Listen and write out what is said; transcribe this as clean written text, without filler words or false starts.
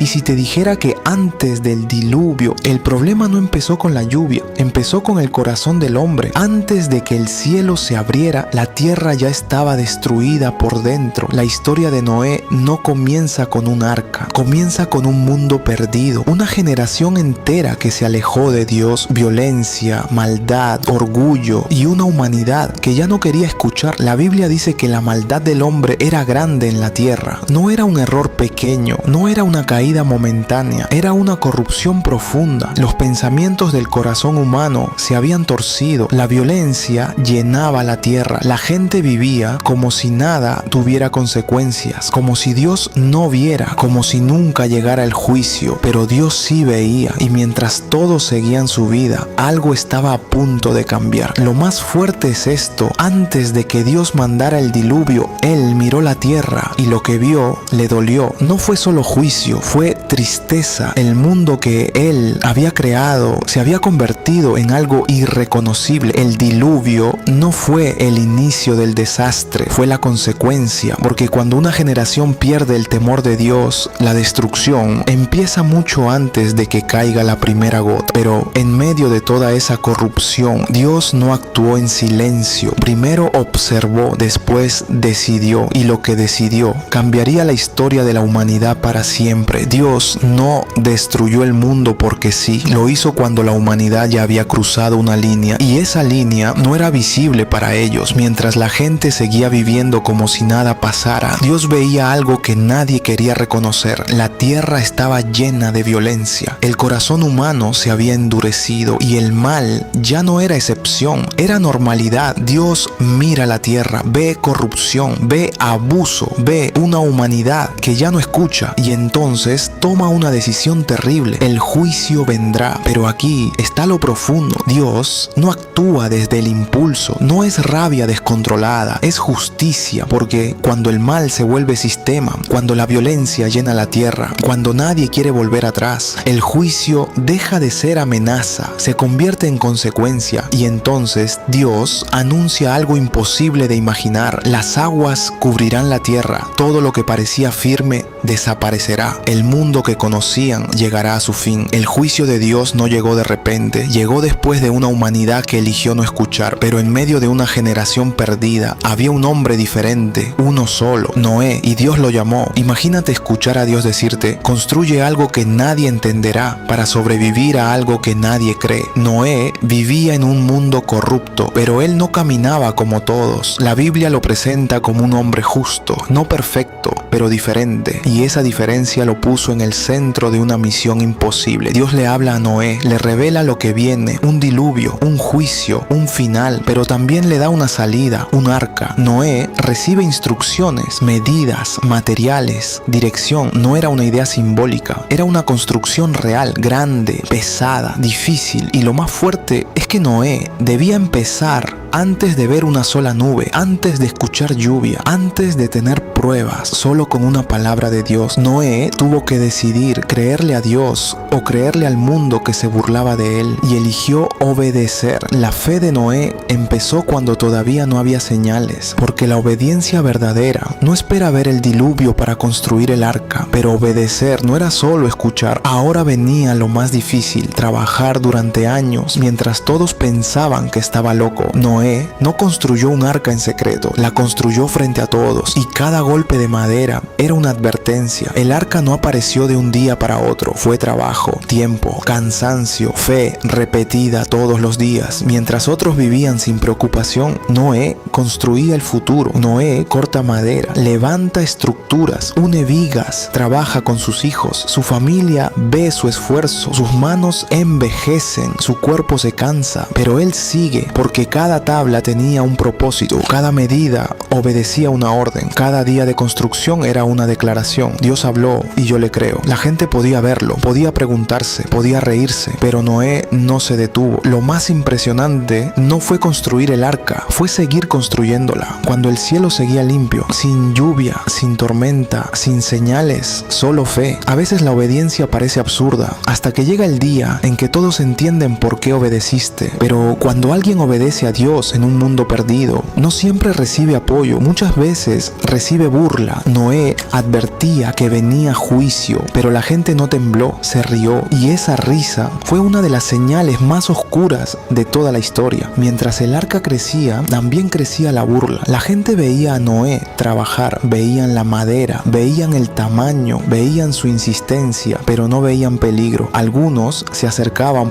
Y si te dijera que antes del diluvio, el problema no empezó con la lluvia, empezó con el corazón del hombre. Antes de que el cielo se abriera, la tierra ya estaba destruida por dentro. La historia de Noé no comienza con un arca, comienza con un mundo perdido, una generación entera que se alejó de Dios, violencia, maldad, orgullo y una humanidad que ya no quería escuchar. La Biblia dice que la maldad del hombre era grande en la tierra. No era un error pequeño, no era una caída momentánea, era una corrupción profunda. Los pensamientos del corazón humano se habían torcido, la violencia llenaba la tierra, la gente vivía como si nada tuviera consecuencias, como si Dios no viera, como si nunca llegara el juicio, pero Dios sí veía, y mientras todos seguían su vida, algo estaba a punto de cambiar. Lo más fuerte es esto: antes de que Dios mandara el diluvio, Él miró la tierra y lo que vio le dolió. No fue solo juicio, fue tristeza. El mundo que Él había creado se había convertido en algo irreconocible. El diluvio no fue el inicio del desastre, fue la consecuencia, porque cuando una generación pierde el temor de Dios, la destrucción empieza mucho antes de que caiga la primera gota. Pero en medio de toda esa corrupción, Dios no actuó en silencio. Primero observó, después decidió, y lo que decidió cambiaría la historia de la humanidad para siempre. Dios no destruyó el mundo porque sí, lo hizo cuando la humanidad ya había cruzado una línea, y esa línea no era visible para ellos. Mientras la gente seguía viviendo como si nada pasara, Dios veía algo que nadie quería reconocer. La tierra estaba llena de violencia, el corazón humano se había endurecido y el mal ya no era excepción, era normalidad. Dios mira la tierra, ve corrupción, ve abuso, ve una humanidad que ya no escucha, y entonces toma una decisión terrible: el juicio vendrá. Pero aquí está lo profundo: Dios no actúa desde el impulso, no es rabia descontrolada, es justicia, porque cuando el mal se vuelve sistema, cuando la violencia llena la tierra, cuando nadie quiere volver atrás, el juicio deja de ser amenaza, se convierte en consecuencia, y entonces Dios anuncia algo imposible de imaginar: las aguas cubrirán la tierra, todo lo que parecía firme desaparecerá, el mundo que conocían llegará a su fin. El juicio de Dios no llegó de repente, llegó después de una humanidad que eligió no escuchar, pero en medio de una generación perdida había un hombre diferente, uno solo, Noé, y Dios lo llamó. Imagínate escuchar a Dios decirte: construye algo que nadie entenderá para sobrevivir a algo que nadie cree. Noé vivía en un mundo corrupto, pero él no caminaba como todos. La Biblia lo presenta como un hombre justo, no perfecto, pero diferente, y esa diferencia lo puso en el centro de una misión imposible. Dios le habla a Noé, le revela lo que viene: un diluvio, un juicio, un final, pero también le da una salida, un arca. Noé recibe instrucciones, medidas, materiales, dirección. No era una idea simbólica, era una construcción real, grande, pesada, difícil, y lo más fuerte es que Noé debía empezar antes de ver una sola nube, antes de escuchar lluvia, antes de tener pruebas, solo con una palabra de Dios. Noé tuvo que decidir creerle a Dios o creerle al mundo que se burlaba de él, y eligió obedecer. La fe de Noé empezó cuando todavía no había señales, porque la obediencia verdadera no espera ver el diluvio para construir el arca. Pero obedecer no era solo escuchar. Ahora venía lo más difícil: trabajar durante años mientras todos pensaban que estaba loco. Noé no construyó un arca en secreto, la construyó frente a todos, y cada golpe de madera era una advertencia. El arca no apareció de un día para otro, fue trabajo, tiempo, cansancio, fe repetida todos los días. Mientras otros vivían sin preocupación, Noé construía el futuro. Noé corta madera, levanta estructuras, une vigas, trabaja con sus hijos. Su familia ve su esfuerzo, sus manos envejecen, su cuerpo se cansa, pero él sigue, porque cada tabla tenía un propósito, cada medida obedecía una orden, cada día de construcción era una declaración. Dios habló y yo le creo. La gente podía verlo, podía preguntarse, podía reírse, pero Noé no se detuvo. Lo más impresionante no fue construir el arca, fue seguir construyéndola. Cuando el cielo seguía limpio, sin lluvia, sin tormenta, sin señales, solo fe. A veces la obediencia parece absurda, hasta que llega el día en que todos entienden por qué obedeciste. Pero cuando alguien obedece a Dios, Dios en un mundo perdido. No siempre recibe apoyo, muchas veces recibe burla. Noé advertía que venía juicio, pero la gente no tembló, se rió, y esa risa fue una de las señales más oscuras de toda la historia. Mientras el arca crecía, también crecía la burla. La gente veía a Noé trabajar, veían la madera, veían el tamaño, veían su insistencia, pero no veían peligro. Algunos se acercaban